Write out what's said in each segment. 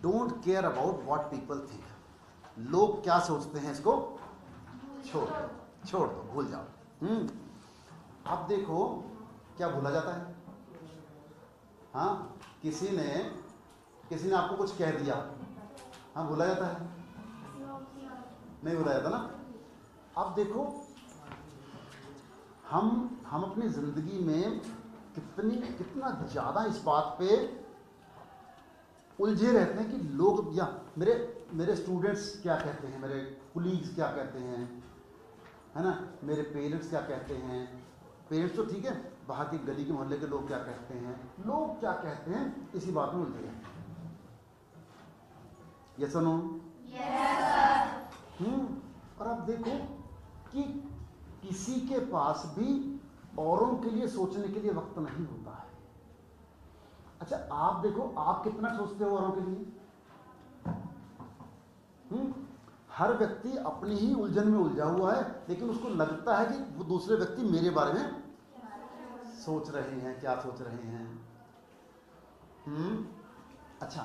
Don't care about what people think. लोग क्या सोचते हैं इसको छोड़ दो, भूल जाओ। अब देखो क्या भूला जाता है। हाँ, किसी ने आपको कुछ कह दिया, हाँ भूला जाता है, नहीं भूला जाता ना। अब देखो हम अपनी जिंदगी में कितना ज़्यादा इस बात पे उलझे रहते हैं कि लोग या मेरे स्टूडेंट्स क्या कहते हैं, मेरे कुलीग्स क्या कहते हैं, है ना, मेरे पेरेंट्स क्या कहते हैं। पेरेंट्स तो ठीक है, बाहर की गली के मोहल्ले के लोग क्या कहते हैं, लोग क्या कहते हैं, इसी बात में उलझे रहते हैं। ये सुनो, और अब देखो कि किसी के पास भी औरों के लिए सोचने के लिए वक्त नहीं होता है। अच्छा आप देखो, आप कितना सोचते हो औरों के लिए? हर व्यक्ति अपनी ही उलझन में उलझा हुआ है, लेकिन उसको लगता है कि वो दूसरे व्यक्ति मेरे बारे में सोच रहे हैं, क्या सोच रहे हैं। अच्छा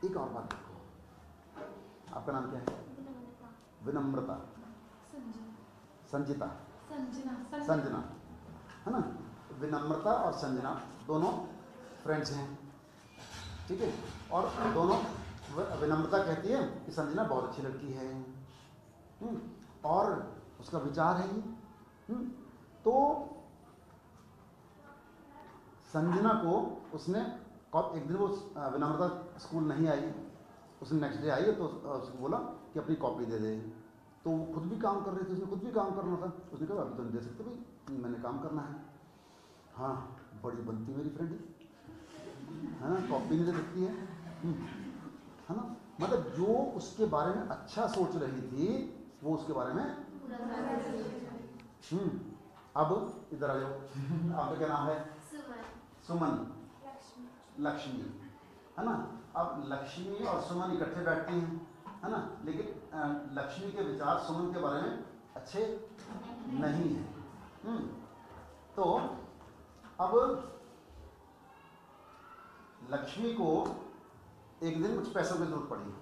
एक और बात देखो, आपका नाम क्या है? विनम्रता, संजिता, संजना, है ना। विनम्रता और संजना दोनों फ्रेंड्स हैं, ठीक है। और दोनों, विनम्रता कहती है कि संजना बहुत अच्छी लड़की है, और उसका विचार है ये। तो संजना को उसने एक दिन, वो विनम्रता स्कूल नहीं आई, उसने नेक्स्ट डे आई तो उसको बोला कि अपनी कॉपी दे दे। तो वो खुद भी काम कर रही थी, उसने खुद भी काम करना था। उसने कहा अभी तो नहीं दे सकते भाई, मैंने काम करना है। हाँ बड़ी बनती मेरी फ्रेंड है ना, कॉपी नहीं दे सकती है ना। मतलब जो उसके बारे में अच्छा सोच रही थी वो उसके बारे में अब इधर आ जाओ, आपका क्या नाम है? सुमन, लक्ष्मी, है ना। अब लक्ष्मी और सुमन इकट्ठे बैठती हैं, है ना, लेकिन लक्ष्मी के विचार सुमन के बारे में अच्छे नहीं है। तो अब लक्ष्मी को एक दिन कुछ पैसों की जरूरत पड़ी,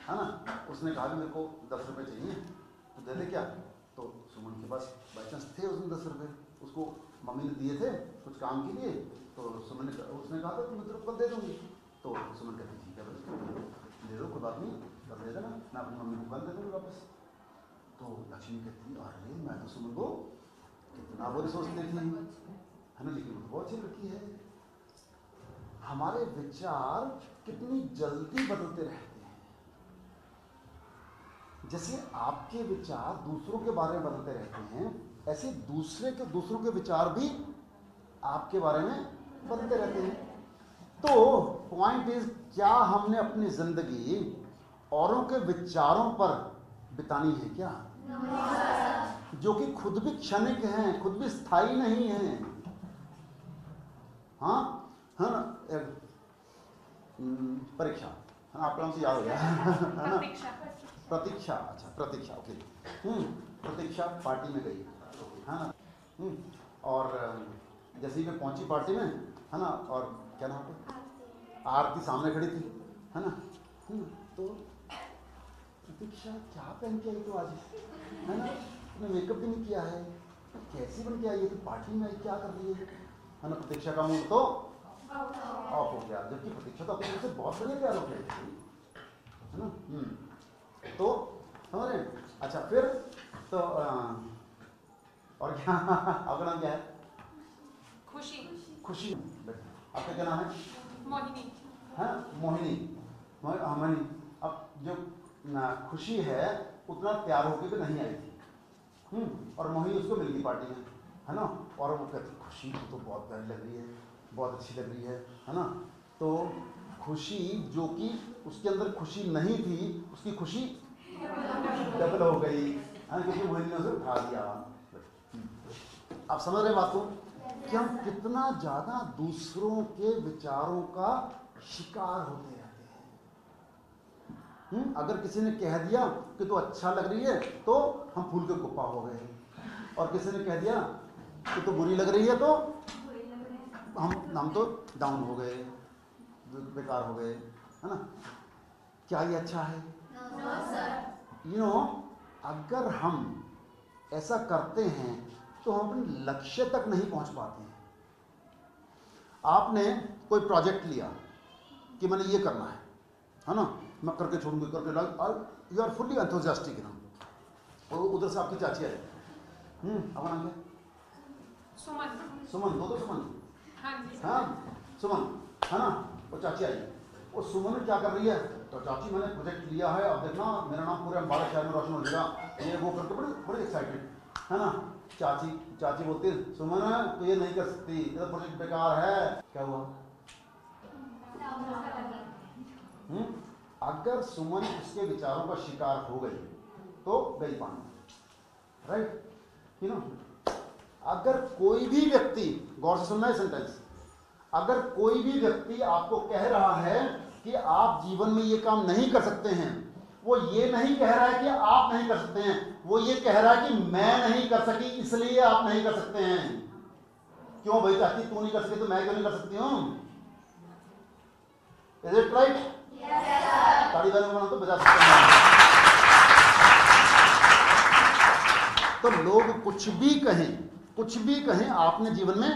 है ना। उसने कहा कि मेरे को 10 रुपये चाहिए, तो दे दे क्या। तो सुमन के पास बाई चांस थे उसमें 10 रुपये, उसको मम्मी ने दिए थे कुछ काम के लिए। तो सुमन ने, उसने कहा था कि मैं तेरे को कल दे दूँगी। तो सुमन कहती ठीक है दे दो, कोई बात नहीं, कल दे देना, मैं अपनी मम्मी को कल दे दूँगी वापस। तो लक्ष्मी कहती अरे मैं तो सुमन को कितना बुरी सोचती थी, है ना, लेकिन वो तो बहुत अच्छी लड़की है। हमारे विचार कितनी जल्दी बदलते रहते हैं। जैसे आपके विचार दूसरों के बारे में बदलते रहते हैं, ऐसे दूसरों के विचार भी आपके बारे में बदलते रहते हैं। तो पॉइंट इज, क्या हमने अपनी जिंदगी औरों के विचारों पर बितानी है क्या? जो कि खुद भी क्षणिक हैं, खुद भी स्थायी नहीं हैं। हाँ है ना, परीक्षा, है ना, आपका नाम से याद हो गया है ना, प्रतीक्षा, अच्छा प्रतीक्षा, ओके। प्रतीक्षा पार्टी में गई, है ना। और जैसे ही मैं पहुंची पार्टी में, है ना, और क्या नाम है, आरती सामने खड़ी थी, है ना। तो प्रतीक्षा क्या पहन के आई तो आज, है ना, तुमने मेकअप भी नहीं किया है, कैसी बन के आई है, तो पार्टी में आई, क्या कर रही है ना। प्रतीक्षा का मूड तो ऑफ हो गया, जबकि प्रतीक्षा तो अपने से बहुत बढ़िया प्यार हो गया, है ना। तो समझ रहे। अच्छा फिर तो और क्या आपका नाम क्या है? खुशी। खुशी, आपका क्या नाम है? मोहिनी। हाँ मोहिनी, मोहिनी। अब जो खुशी है उतना तैयार होकर भी नहीं आई थी, और मोहिनी उसको मिल गई पार्टी में, है ना। और वो कहती खुशी तो बहुत प्यारी लग रही है, बहुत अच्छी लग रही है ना। तो खुशी, जो कि उसके अंदर खुशी नहीं थी, उसकी खुशी डबल हो गई, है, क्योंकि मोहिनी ने उसे उठा दिया। आप समझ रहे बात को, कि हम कितना ज़्यादा दूसरों के विचारों का शिकार होते रहते हैं। अगर किसी ने कह दिया कि तो अच्छा लग रही है तो हम फूल के गुप्पा हो गए, और किसी ने कह दिया कि तो बुरी लग रही है तो हम तो डाउन हो गए, बेकार हो गए, है ना। क्या ये अच्छा है? No sir. यू नो, अगर हम ऐसा करते हैं तो हम अपने लक्ष्य तक नहीं पहुंच पाते हैं। आपने कोई प्रोजेक्ट लिया कि मैंने ये करना है ना, मैं करके छोड़ूंगी, करके लग, यू आर फुल्ली एंथुसियास्टिक ना, और उधर से आपकी चाची आई, अपना नाम क्या? सुमन। सुमन, दो सुमन, हाँ जी। हाँ सुमन, है ना, वो चाची आई, वो सुमन क्या कर रही है, तो चाची मैंने प्रोजेक्ट लिया है, अब देखना मेरा नाम पूरे अम्बाला शहर में रोशन हो जाएगा, ये वो करके बड़े बड़े एक्साइटेड, है ना। चाची बोलती है, सुमन तो ये नहीं कर सकती, ये तो प्रोजेक्ट बेकार है। क्या हुआ? अगर सुमन उसके विचारों का शिकार हो गई तो गई पानी, राइट, यू नो। अगर कोई भी व्यक्ति, गौर से सुनना है सेंटेंस, अगर कोई भी व्यक्ति आपको कह रहा है कि आप जीवन में ये काम नहीं कर सकते हैं, वो ये नहीं कह रहा है कि आप नहीं कर सकते हैं, वो ये कह रहा है कि मैं नहीं कर सकी इसलिए आप नहीं कर सकते हैं। क्यों भाई चाची, तू नहीं कर सकी तो मैं क्यों नहीं कर सकती हूं? Is it right? ताड़ी वाले को तो बजा सकते हैं। तो लोग कुछ भी कहें, आपने जीवन में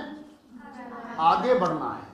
आगे बढ़ना है।